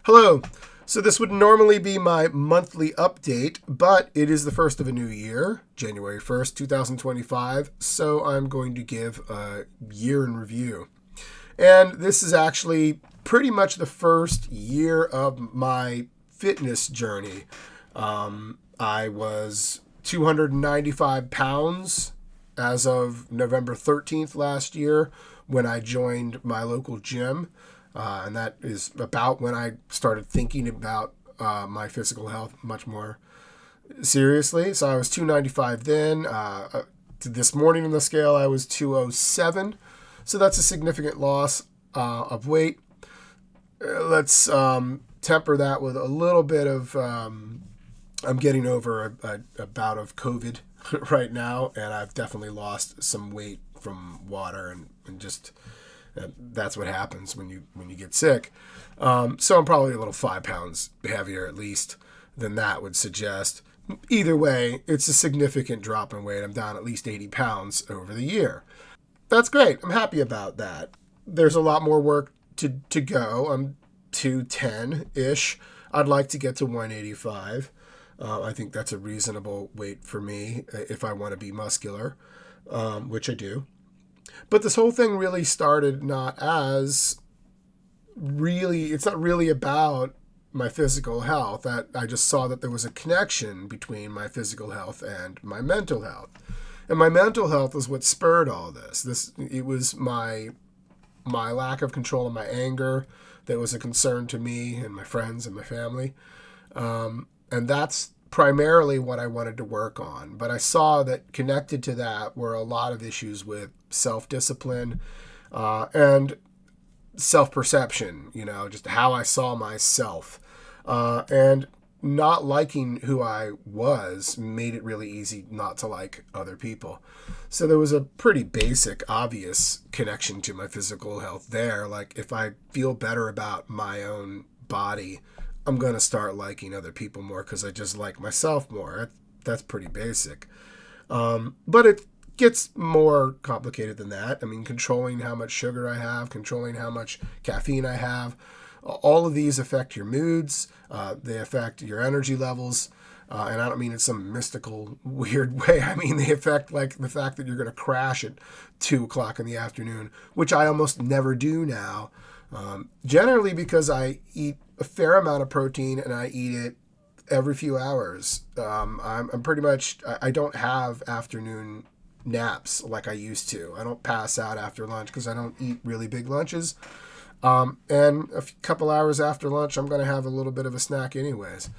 Hello. So this would normally be my monthly update, but it is the first of a new year, January 1st, 2025, so I'm going to give a year in review. And this is actually pretty much the first year of my fitness journey. I was 295 pounds as of November 13th last year when I joined my local gym. And that is about when I started thinking about my physical health much more seriously. So I was 295 then. This morning on the scale, I was 207. So that's a significant loss of weight. Let's temper that with a little bit of, I'm getting over a bout of COVID right now, and I've definitely lost some weight from water and just... that's what happens when you get sick. So I'm probably a little 5 pounds heavier at least than that would suggest. Either way, it's a significant drop in weight. I'm down at least 80 pounds over the year. That's great. I'm happy about that. There's a lot more work to go. I'm 210-ish. I'd like to get to 185. I think that's a reasonable weight for me if I want to be muscular, which I do. But this whole thing really started it's not really about my physical health. I just saw that there was a connection between my physical health and my mental health. And my mental health was what spurred all this. It was my lack of control of my anger that was a concern to me and my friends and my family. And that's primarily what I wanted to work on. But I saw that connected to that were a lot of issues with self-discipline and self-perception, just how I saw myself. And not liking who I was made it really easy not to like other people. So there was a pretty basic, obvious connection to my physical health there. Like if I feel better about my own body, I'm going to start liking other people more because I just like myself more. That's pretty basic. But it gets more complicated than that. I mean, controlling how much sugar I have, controlling how much caffeine I have, all of these affect your moods. They affect your energy levels. And I don't mean in some mystical, weird way. I mean, they affect like the fact that you're going to crash at 2 o'clock in the afternoon, which I almost never do now. Generally because I eat a fair amount of protein and I eat it every few hours. I'm pretty much, I don't have afternoon naps like I used to. I don't pass out after lunch because I don't eat really big lunches. And a couple hours after lunch, I'm going to have a little bit of a snack anyways.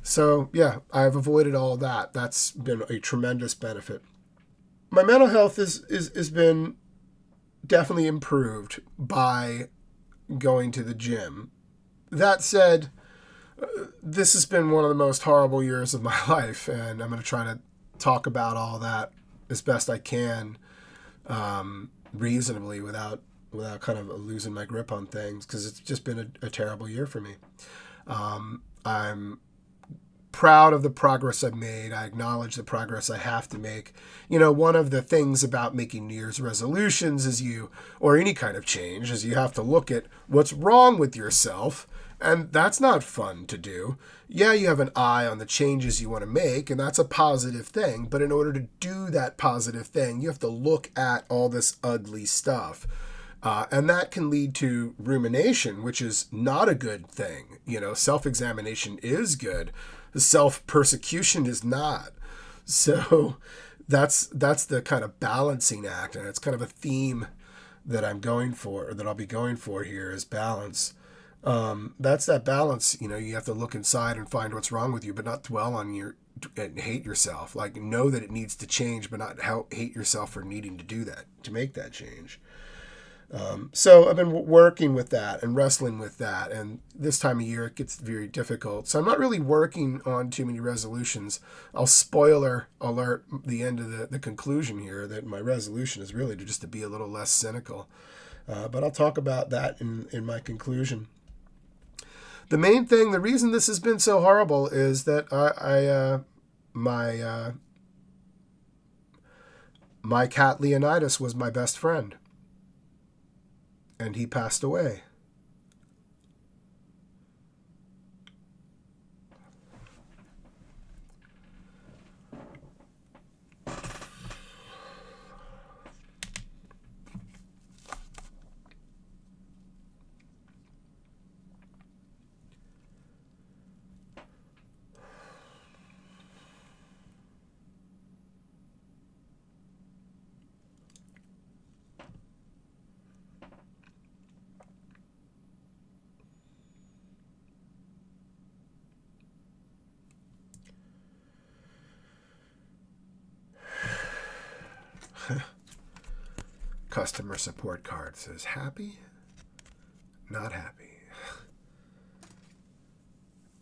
So yeah, I've avoided all of that. That's been a tremendous benefit. My mental health has been definitely improved by going to the gym. That said, this has been one of the most horrible years of my life, and I'm going to try to talk about all that as best I can, reasonably without kind of losing my grip on things, because it's just been a terrible year for me. I'm proud of the progress I've made. I acknowledge the progress I have to make. One of the things about making New Year's resolutions or any kind of change, is you have to look at what's wrong with yourself, and that's not fun to do. Yeah, you have an eye on the changes you want to make, and that's a positive thing, but in order to do that positive thing, you have to look at all this ugly stuff. And that can lead to rumination, which is not a good thing. Self-examination is good. Self-persecution is not. So that's the kind of balancing act, and it's kind of a theme that I'm going for, or that I'll be going for here, is balance. That's that balance. You have to look inside and find what's wrong with you, but not dwell on and hate yourself. Like, know that it needs to change, but not hate yourself for needing to do that, to make that change. So I've been working with that and wrestling with that, and this time of year it gets very difficult. So I'm not really working on too many resolutions. I'll spoiler alert the end of the conclusion here, that my resolution is really to be a little less cynical. But I'll talk about that in my conclusion. The main thing, the reason this has been so horrible, is that my cat Leonidas was my best friend. And he passed away. customer support card. It says happy, not happy.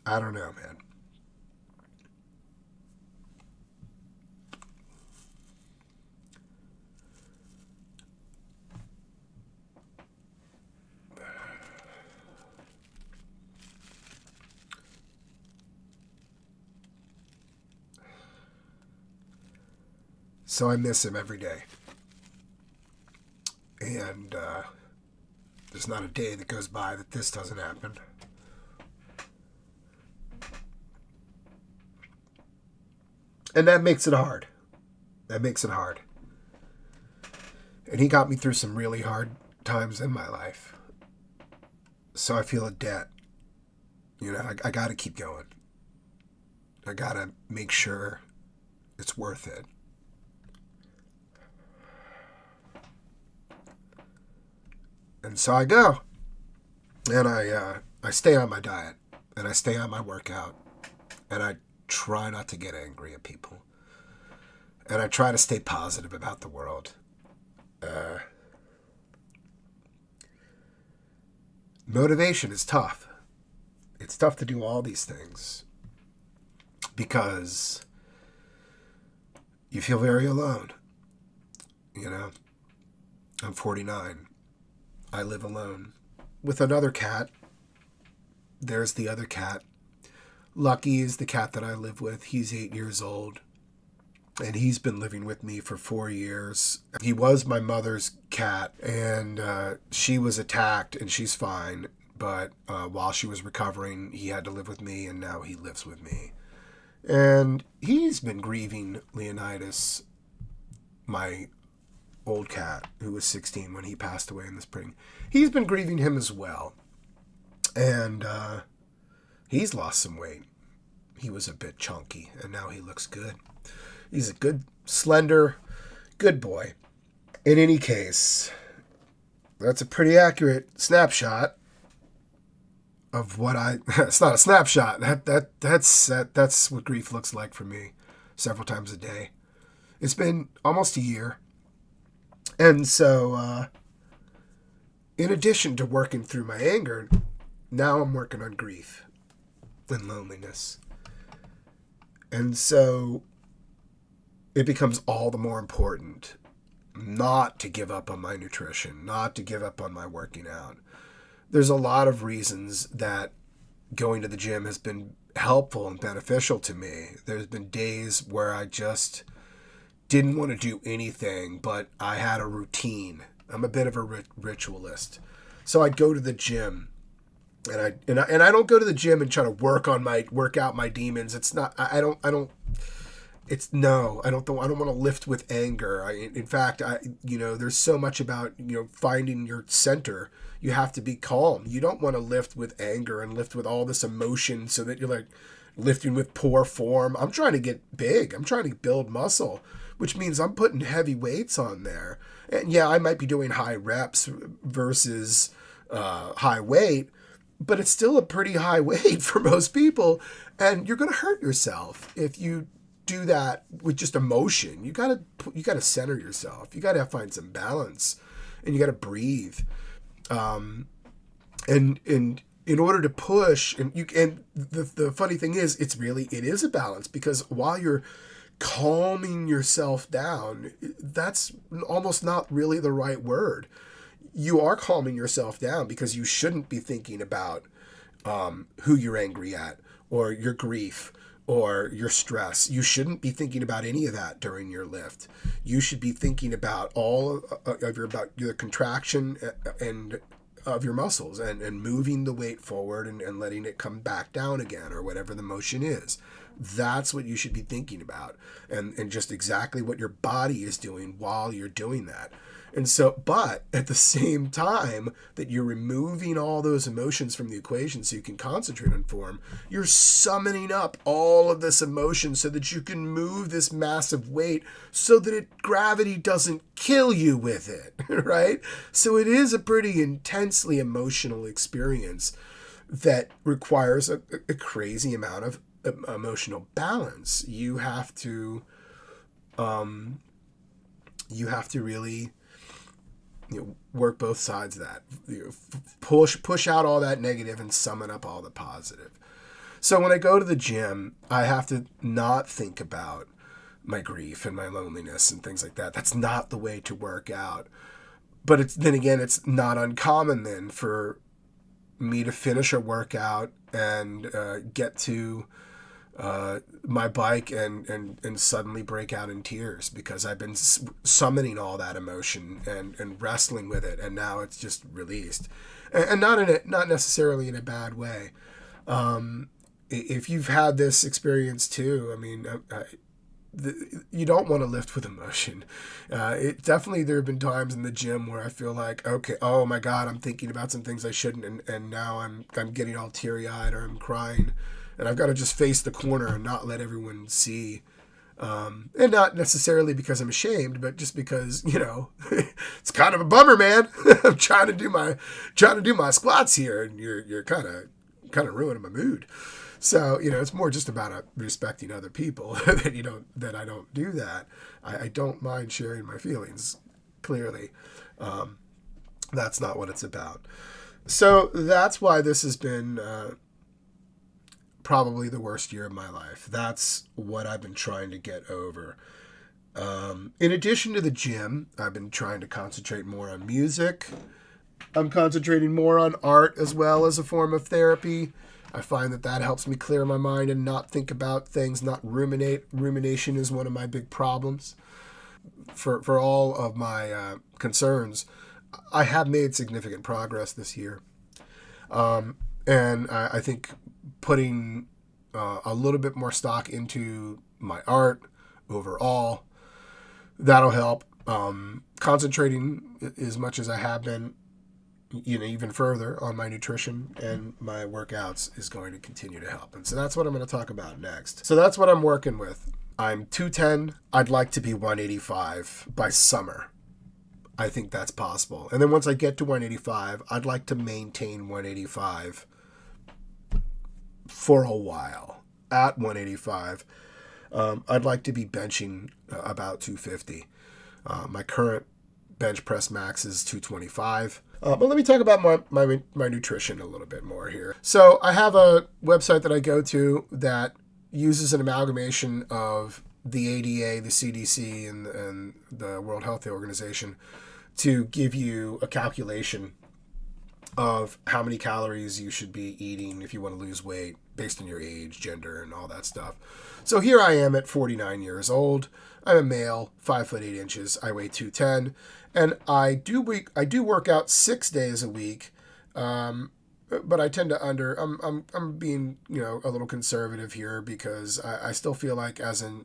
I don't know, man. So I miss him every day. And there's not a day that goes by that this doesn't happen. And that makes it hard. That makes it hard. And he got me through some really hard times in my life. So I feel a debt. You know, I got to keep going. I got to make sure it's worth it. And so I go, and I stay on my diet, and I stay on my workout, and I try not to get angry at people, and I try to stay positive about the world. Motivation is tough. It's tough to do all these things because you feel very alone. You know, I'm 49. I live alone with another cat. There's the other cat. Lucky is the cat that I live with. He's 8 years old, and he's been living with me for 4 years. He was my mother's cat, and she was attacked, and she's fine. But while she was recovering, he had to live with me, and now he lives with me. And he's been grieving Leonidas, my old cat, who was 16 when he passed away in the spring. He's been grieving him as well. And he's lost some weight. He was a bit chunky, and now he looks good. He's a good, slender, good boy. In any case, that's a pretty accurate snapshot of what it's not a snapshot. That's what grief looks like for me several times a day. It's been almost a year. And so, in addition to working through my anger, now I'm working on grief and loneliness. And so, it becomes all the more important not to give up on my nutrition, not to give up on my working out. There's a lot of reasons that going to the gym has been helpful and beneficial to me. There's been days where I just didn't want to do anything, but I had a routine. I'm a bit of a ritualist. So I'd go to the gym, and I don't go to the gym and try to work out my demons. It's not. I don't want to lift with anger. In fact, there's so much about finding your center. You have to be calm. You don't want to lift with anger and lift with all this emotion so that you're like lifting with poor form. I'm trying to get big. I'm trying to build muscle, which means I'm putting heavy weights on there. And yeah, I might be doing high reps versus high weight, but it's still a pretty high weight for most people. And you're going to hurt yourself if you do that with just emotion. You got to center yourself. You got to find some balance, and you got to breathe. And in order to push, and the funny thing is, it is a balance, because while you're calming yourself down, that's almost not really the right word. You are calming yourself down because you shouldn't be thinking about who you're angry at, or your grief, or your stress. You shouldn't be thinking about any of that during your lift. You should be thinking about all of your contraction and of your muscles, and moving the weight forward and letting it come back down again, or whatever the motion is. That's what you should be thinking about, and just exactly what your body is doing while you're doing that. And so, but at the same time that you're removing all those emotions from the equation so you can concentrate on form, you're summoning up all of this emotion so that you can move this massive weight so that gravity doesn't kill you with it, right? So it is a pretty intensely emotional experience that requires a crazy amount of emotional balance. You have to really work both sides of that. Push out all that negative and summon up all the positive. So when I go to the gym, I have to not think about my grief and my loneliness and things like that. That's not the way to work out. But it's not uncommon then for me to finish a workout and get to my bike and suddenly break out in tears because I've been summoning all that emotion and wrestling with it, and now it's just released, and not necessarily in a bad way. If you've had this experience too, I mean, you don't want to lift with emotion. Definitely there have been times in the gym where I feel like, okay, oh my God, I'm thinking about some things I shouldn't, and now I'm getting all teary eyed or I'm crying, and I've got to just face the corner and not let everyone see. And not necessarily because I'm ashamed, but just because, it's kind of a bummer, man. I'm trying to do my squats here, and you're kind of ruining my mood. So, it's more just about respecting other people that I don't do that. I don't mind sharing my feelings, clearly. That's not what it's about. So that's why this has been probably the worst year of my life. That's what I've been trying to get over. In addition to the gym, I've been trying to concentrate more on music. I'm concentrating more on art as well as a form of therapy. I find that helps me clear my mind and not think about things, not ruminate. Rumination is one of my big problems. For all of my concerns, I have made significant progress this year. And I think putting a little bit more stock into my art overall, that'll help. Concentrating as much as I have been, even further on my nutrition and my workouts is going to continue to help. And so that's what I'm going to talk about next. So that's what I'm working with. I'm 210. I'd like to be 185 by summer. I think that's possible. And then once I get to 185, I'd like to maintain 185 for a while. At 185, I'd like to be benching about 250. My current bench press max is 225. But let me talk about my nutrition a little bit more here. So I have a website that I go to that uses an amalgamation of the ADA, the CDC, and the World Health Organization to give you a calculation of how many calories you should be eating if you want to lose weight based on your age, gender, and all that stuff. So here I am at 49 years old. I'm a male, 5'8". I weigh 210, and I do work out 6 days a week. But I tend to I'm being a little conservative here because I still feel like as a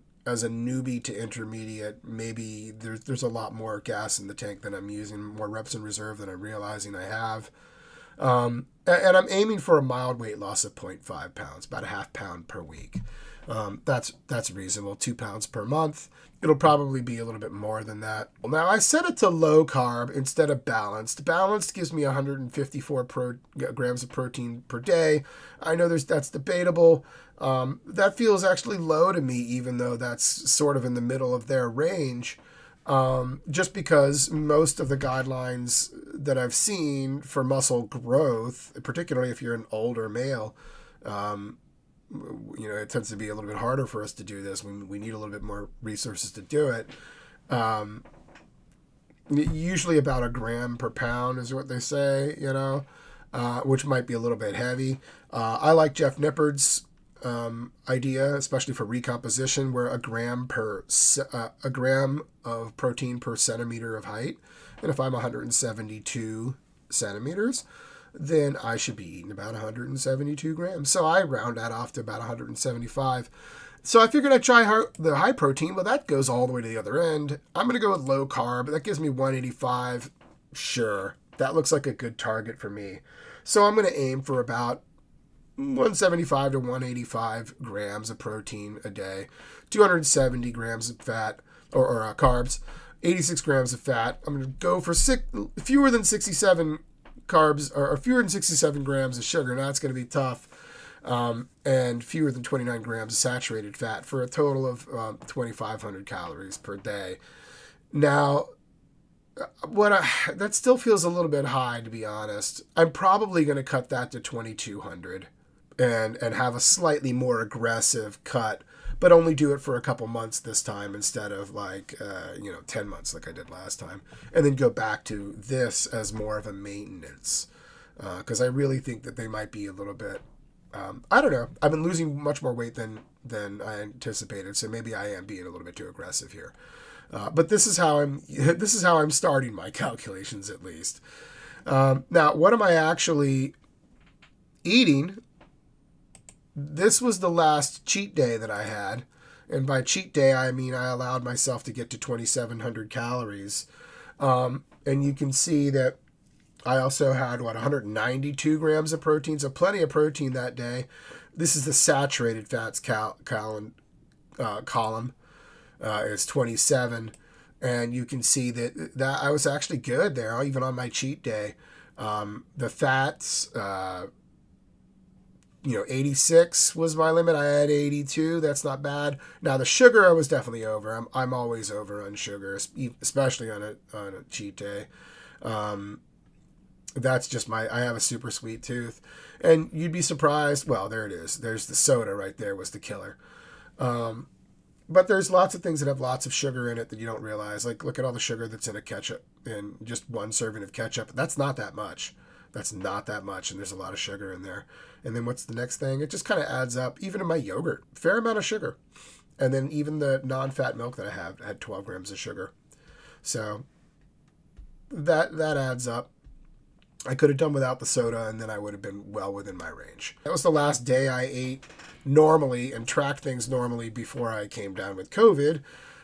newbie to intermediate, maybe there's a lot more gas in the tank than I'm using, more reps in reserve than I'm realizing I have. And I'm aiming for a mild weight loss of 0.5 pounds, about a half pound per week. That's reasonable, 2 pounds per month. It'll probably be a little bit more than that. Now, I set it to low carb instead of balanced. Balanced gives me 154 grams of protein per day. I know that's debatable. That feels actually low to me, even though that's sort of in the middle of their range. Just because most of the guidelines that I've seen for muscle growth, particularly if you're an older male, it tends to be a little bit harder for us to do this. We need a little bit more resources to do it. Usually about a gram per pound is what they say, which might be a little bit heavy. I like Jeff Nippard's idea, especially for recomposition, where a gram of protein per centimeter of height. And if I'm 172 centimeters, then I should be eating about 172 grams. So I round that off to about 175. So I figured I'd try the high protein, but that goes all the way to the other end. I'm going to go with low carb. That gives me 185. Sure, that looks like a good target for me. So I'm going to aim for about 175 to 185 grams of protein a day, 270 grams of fat or carbs, 86 grams of fat. I'm going to go for fewer than 67 carbs or fewer than 67 grams of sugar. Now that's going to be tough. And fewer than 29 grams of saturated fat for a total of 2,500 calories per day. Now, That still feels a little bit high, to be honest. I'm probably going to cut that to 2,200 and have a slightly more aggressive cut, but only do it for a couple months this time instead of 10 months like I did last time, and then go back to this as more of a maintenance, because I really think that they might be a little bit. I don't know. I've been losing much more weight than I anticipated, so maybe I am being a little bit too aggressive here. But this is how I'm starting my calculations, at least. Now, what am I actually eating? This was the last cheat day that I had, and by cheat day I mean I allowed myself to get to 2,700 calories. And you can see that I also had 192 grams of protein, so plenty of protein that day. This is the saturated fats column. It's 27, and you can see that I was actually good there, even on my cheat day. The fats, 86 was my limit. I had 82. That's not bad. Now the sugar, I was definitely over. I'm always over on sugar, especially on a cheat day. That's just I have a super sweet tooth, and you'd be surprised. Well, there it is. There's the soda right there was the killer. But there's lots of things that have lots of sugar in it that you don't realize. Like, look at all the sugar that's in a ketchup, in just one serving of ketchup. That's not that much. That's not that much, and there's a lot of sugar in there. And then what's the next thing? It just kind of adds up. Even in my yogurt, fair amount of sugar. And then even the non-fat milk that I have had 12 grams of sugar. So that adds up. I could have done without the soda, and then I would have been well within my range. That was the last day I ate normally and tracked things normally before I came down with COVID.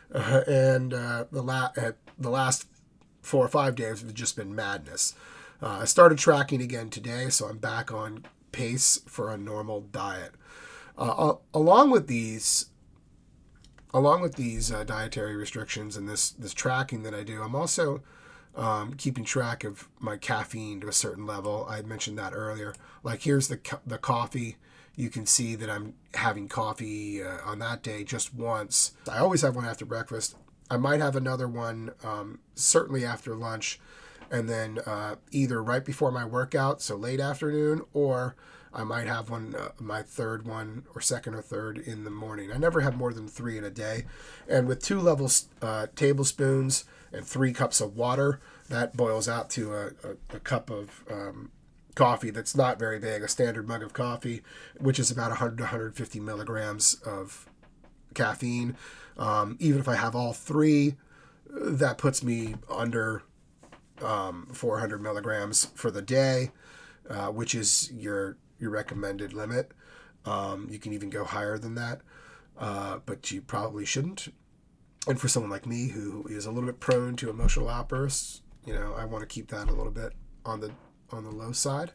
The last 4 or 5 days have just been madness. I started tracking again today, so I'm back on pace for a normal diet. Along with these dietary restrictions and this tracking that I do, I'm also keeping track of my caffeine to a certain level. I mentioned that earlier. Like, here's the coffee. You can see that I'm having coffee on that day just once. I always have one after breakfast. I might have another one certainly after lunch, and then either right before my workout, so late afternoon, or I might have one, my third one, or second or third in the morning. I never have more than 3 in a day. And with 2 tablespoons and 3 cups of water, that boils out to a cup of coffee that's not very big, a standard mug of coffee, which is about 100 to 150 milligrams of caffeine. Even if I have all 3, that puts me under 400 milligrams for the day, which is your recommended limit. You can even go higher than that, but you probably shouldn't. And for someone like me who is a little bit prone to emotional outbursts, I want to keep that a little bit on the low side.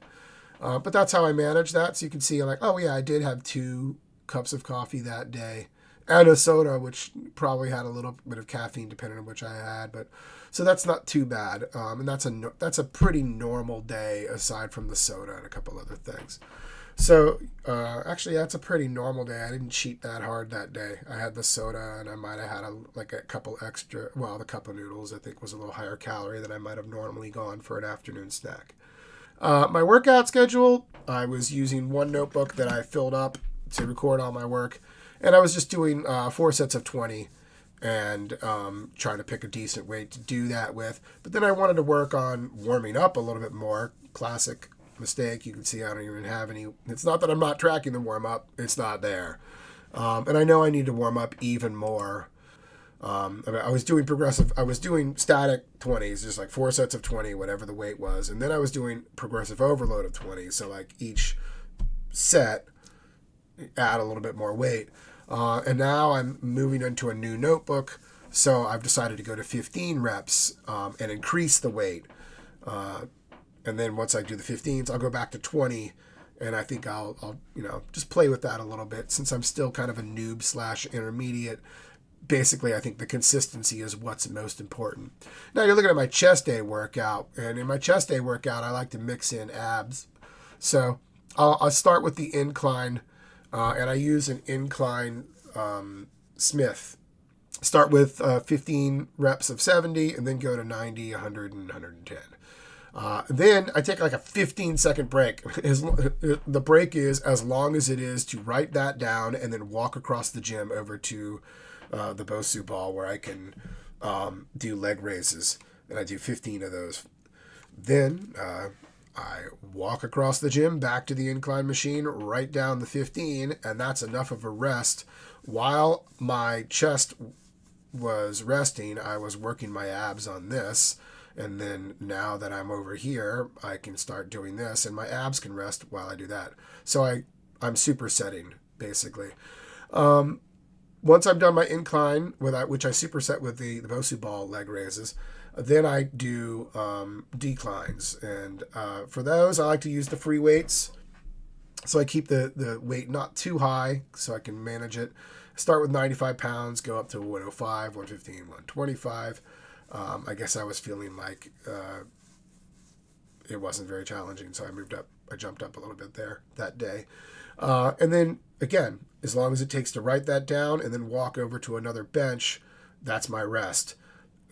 But that's how I manage that. So you can see, I'm like, oh yeah, I did have 2 cups of coffee that day, and a soda, which probably had a little bit of caffeine depending on which I had. But so that's not too bad, and that's a pretty normal day aside from the soda and a couple other things. So actually, that's a pretty normal day. I didn't cheat that hard that day. I had the soda, and I might have had a couple extra. Well, the cup of noodles I think was a little higher calorie than I might have normally gone for an afternoon snack. My workout schedule, I was using one notebook that I filled up to record all my work, and I was just doing 4 sets of 20 and trying to pick a decent weight to do that with. But then I wanted to work on warming up a little bit more. Classic mistake. You can see I don't even have any. It's not that I'm not tracking the warm up. It's not there. And I know I need to warm up even more. I was doing static 20s, just like 4 sets of 20, whatever the weight was. And then I was doing progressive overload of 20. So like each set, add a little bit more weight. And now I'm moving into a new notebook. So I've decided to go to 15 reps and increase the weight. And then once I do the 15s, I'll go back to 20. And I think I'll just play with that a little bit since I'm still kind of a noob / intermediate. Basically, I think the consistency is what's most important. Now you're looking at my chest day workout, and in my chest day workout, I like to mix in abs. So I'll start with the incline, and I use an incline Smith Start with 15 reps of 70 and then go to 90, 100, and 110. Then I take like a 15-second break. The break is as long as it is to write that down and then walk across the gym over to the Bosu ball where I can do leg raises. And I do 15 of those. Then I walk across the gym back to the incline machine, write down the 15, and that's enough of a rest. While my chest was resting, I was working my abs on this. And then now that I'm over here, I can start doing this, and my abs can rest while I do that. So I'm supersetting, basically. Once I've done my incline, which I superset with the Bosu ball leg raises, then I do declines. And for those, I like to use the free weights. So I keep the weight not too high so I can manage it. Start with 95 pounds, go up to 105, 115, 125. I guess I was feeling like it wasn't very challenging, so I jumped up a little bit there that day. And then, again, as long as it takes to write that down and then walk over to another bench, that's my rest.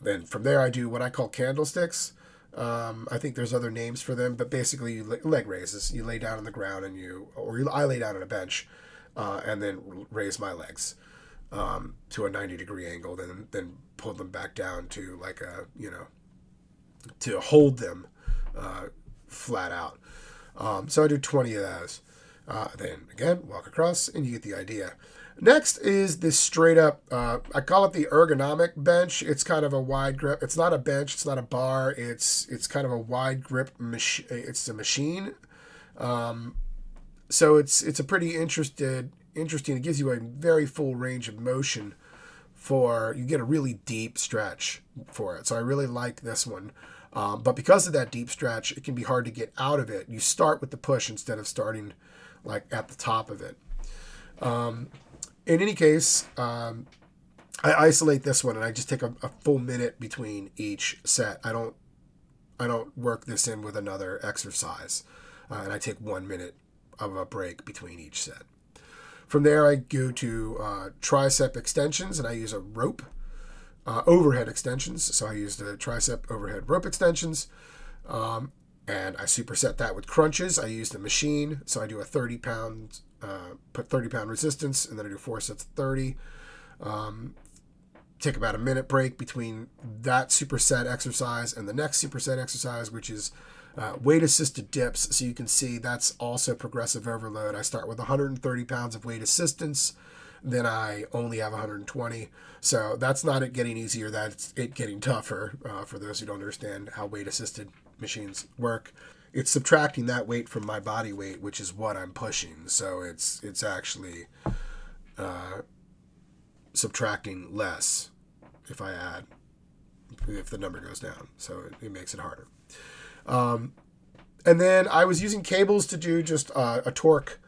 Then from there, I do what I call candlesticks. I think there's other names for them, but basically leg raises. You lay down on the ground I lay down on a bench and then raise my legs to a 90-degree angle, then pull them back down to like to hold them flat out. So I do 20 of those. Then again, walk across and you get the idea. Next is this straight up, I call it the ergonomic bench. It's kind of a wide grip. It's not a bench. It's not a bar. It's kind of a wide grip machine. It's a machine. So it's a pretty interesting. It gives you a very full range of motion you get a really deep stretch for it. So I really like this one. But because of that deep stretch, it can be hard to get out of it. You start with the push instead of starting like at the top of it. In any case, I isolate this one and I just take a full minute between each set. I don't work this in with another exercise. And I take 1 minute of a break between each set. From there, I go to tricep extensions, and I use a rope, overhead extensions. So I use the tricep overhead rope extensions, and I superset that with crunches. I use the machine, so I do a 30-pound, put 30-pound resistance, and then I do 4 sets of 30. Take about a minute break between that superset exercise and the next superset exercise, which is weight-assisted dips. So you can see that's also progressive overload. I start with 130 pounds of weight assistance. Then I only have 120. So that's not it getting easier. That's it getting tougher for those who don't understand how weight-assisted machines work. It's subtracting that weight from my body weight, which is what I'm pushing. So it's actually subtracting less if the number goes down. So it makes it harder. And then I was using cables to do just a torque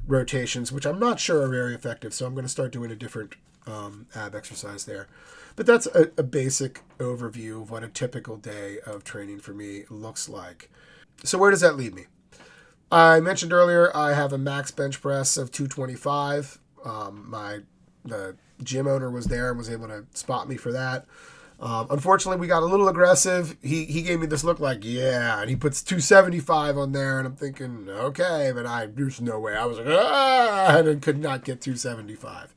rotations, which I'm not sure are very effective. So I'm going to start doing a different ab exercise there. But that's a basic overview of what a typical day of training for me looks like. So where does that leave me? I mentioned earlier I have a max bench press of 225. The gym owner was there and was able to spot me for that. Unfortunately, we got a little aggressive. He gave me this look like, yeah, and he puts 275 on there, and I'm thinking, okay, but there's no way. I was like, and I could not get 275.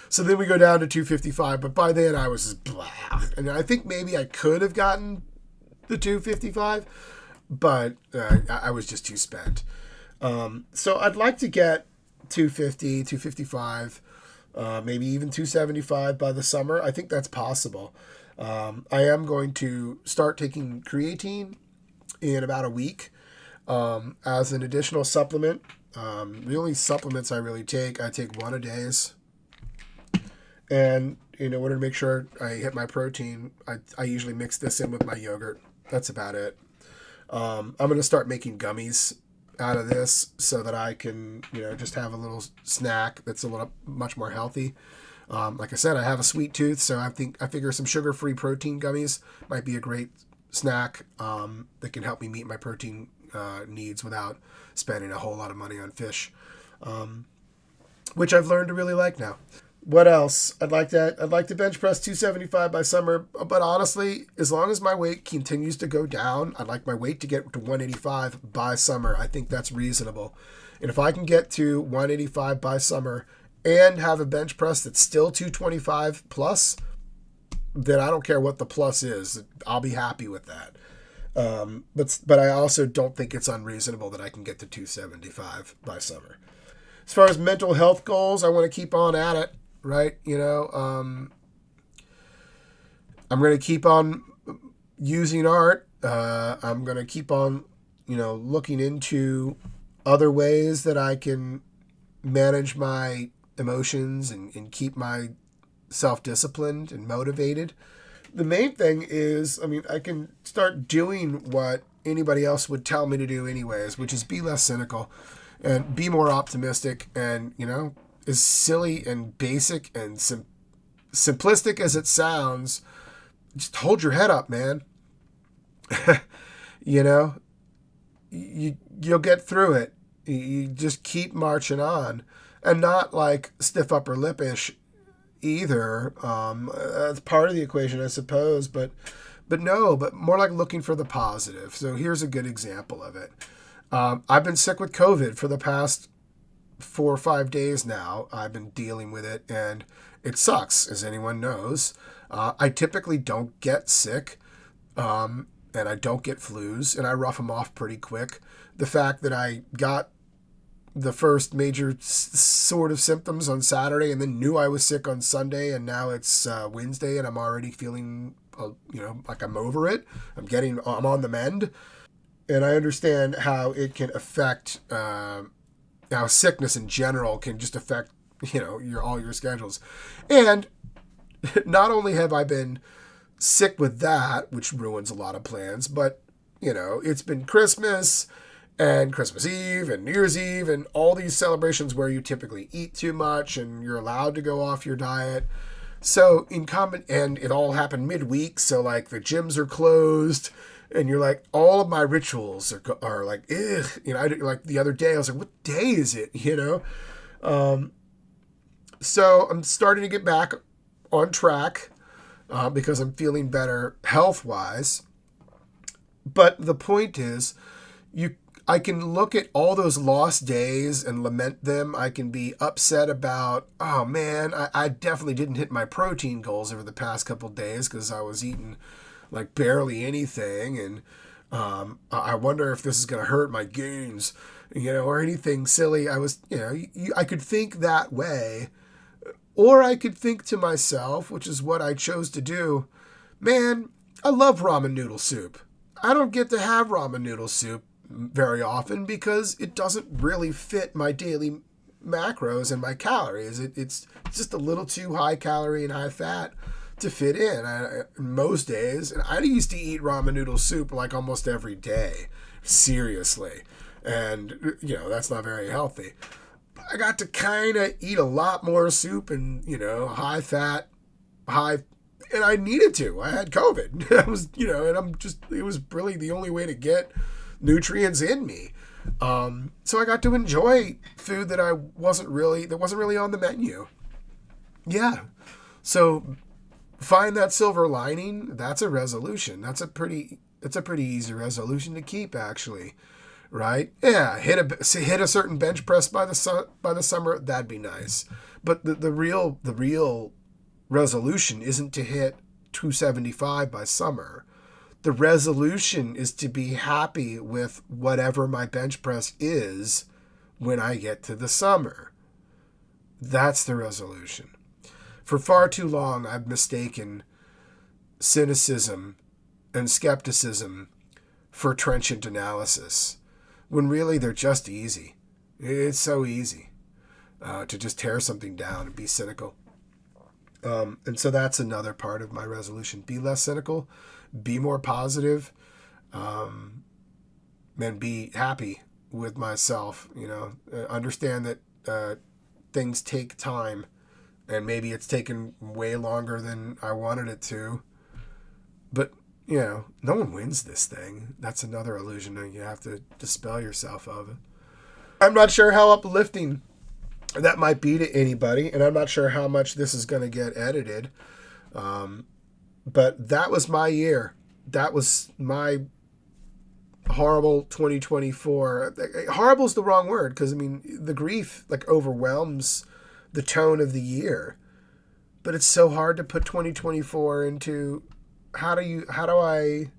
So then we go down to 255, but by then I was just blah. And I think maybe I could have gotten the 255, but I was just too spent. So I'd like to get 250, 255, maybe even 275 by the summer. I think that's possible. I am going to start taking creatine in about a week as an additional supplement. The only supplements I really take, I take one a days. And in order to make sure I hit my protein, I usually mix this in with my yogurt. That's about it. I'm going to start making gummies out of this so that I can, just have a little snack that's much more healthy. Like I said, I have a sweet tooth, so I figure some sugar-free protein gummies might be a great snack that can help me meet my protein needs without spending a whole lot of money on fish, which I've learned to really like now. What else? I'd like to bench press 275 by summer, but honestly, as long as my weight continues to go down, I'd like my weight to get to 185 by summer. I think that's reasonable. And if I can get to 185 by summer and have a bench press that's still 225 plus, then I don't care what the plus is. I'll be happy with that. But I also don't think it's unreasonable that I can get to 275 by summer. As far as mental health goals, I want to keep on at it, right? I'm going to keep on using art. I'm going to keep on, looking into other ways that I can manage my emotions and keep my self-disciplined and motivated. The main thing is, I can start doing what anybody else would tell me to do anyways, which is be less cynical and be more optimistic. And, as silly and basic and simplistic as it sounds, just hold your head up, man. You'll get through it. You just keep marching on, and not like stiff upper lip-ish either. That's part of the equation, I suppose, but more like looking for the positive. So here's a good example of it. I've been sick with COVID for the past 4 or 5 days now. I've been dealing with it, and it sucks, as anyone knows. I typically don't get sick, and I don't get flus, and I rough them off pretty quick. The fact that I got the first major sort of symptoms on Saturday and then knew I was sick on Sunday, and now it's Wednesday and I'm already feeling, like I'm over it. I'm on the mend. And I understand how it can affect, how sickness in general can just affect, all your schedules. And not only have I been sick with that, which ruins a lot of plans, but, it's been Christmas and Christmas Eve and New Year's Eve and all these celebrations where you typically eat too much and you're allowed to go off your diet. So and it all happened midweek. So like the gyms are closed and you're like, all of my rituals are like, ugh, like the other day I was like, what day is it? So I'm starting to get back on track because I'm feeling better health wise. But the point is, I can look at all those lost days and lament them. I can be upset about, oh man, I definitely didn't hit my protein goals over the past couple of days because I was eating like barely anything. And I wonder if this is going to hurt my gains, or anything silly. I could think that way. Or I could think to myself, which is what I chose to do, man, I love ramen noodle soup. I don't get to have ramen noodle soup very often because it doesn't really fit my daily macros and my calories. It's just a little too high calorie and high fat to fit in most days. And I used to eat ramen noodle soup like almost every day, seriously. And, that's not very healthy. I got to kind of eat a lot more soup and, high fat, and I needed to. I had COVID. It was really the only way to get nutrients in me. So I got to enjoy food that wasn't really on the menu. Yeah. So find that silver lining. That's a resolution. That's a pretty easy resolution to keep, actually. Right? Yeah. Hit a certain bench press by the summer. That'd be nice. But the real resolution isn't to hit 275 by summer. The resolution is to be happy with whatever my bench press is when I get to the summer. That's the resolution. For far too long, I've mistaken cynicism and skepticism for trenchant analysis, when really they're just easy. It's so easy to just tear something down and be cynical. And so that's another part of my resolution. Be less cynical. Be more positive, and be happy with myself. Understand that things take time, and maybe it's taken way longer than I wanted it to. But no one wins this thing. That's another illusion that you have to dispel yourself of. I'm not sure how uplifting that might be to anybody, and I'm not sure how much this is going to get edited. But that was my year. That was my horrible 2024. Horrible is the wrong word, because I mean the grief like overwhelms the tone of the year. But it's so hard to put 2024 into how do I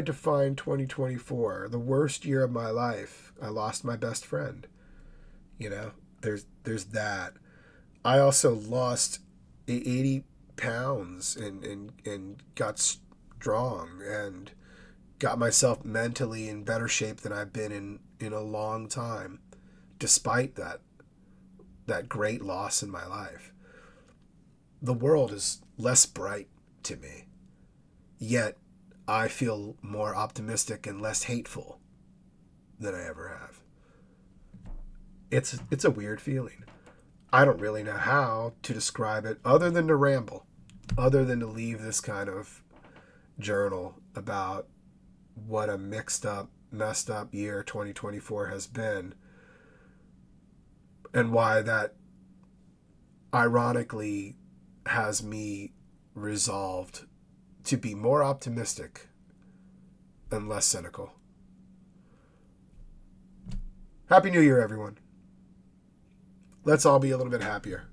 define 2024? The worst year of my life. I lost my best friend. You know, there's that. I also lost 80 pounds and got strong and got myself mentally in better shape than I've been in a long time, despite that great loss in my life. The world is less bright to me, yet I feel more optimistic and less hateful than I ever have. It's a weird feeling. I don't really know how to describe it other than to ramble, other than to leave this kind of journal about what a mixed up, messed up year 2024 has been, and why that ironically has me resolved to be more optimistic and less cynical. Happy New Year, everyone. Let's all be a little bit happier.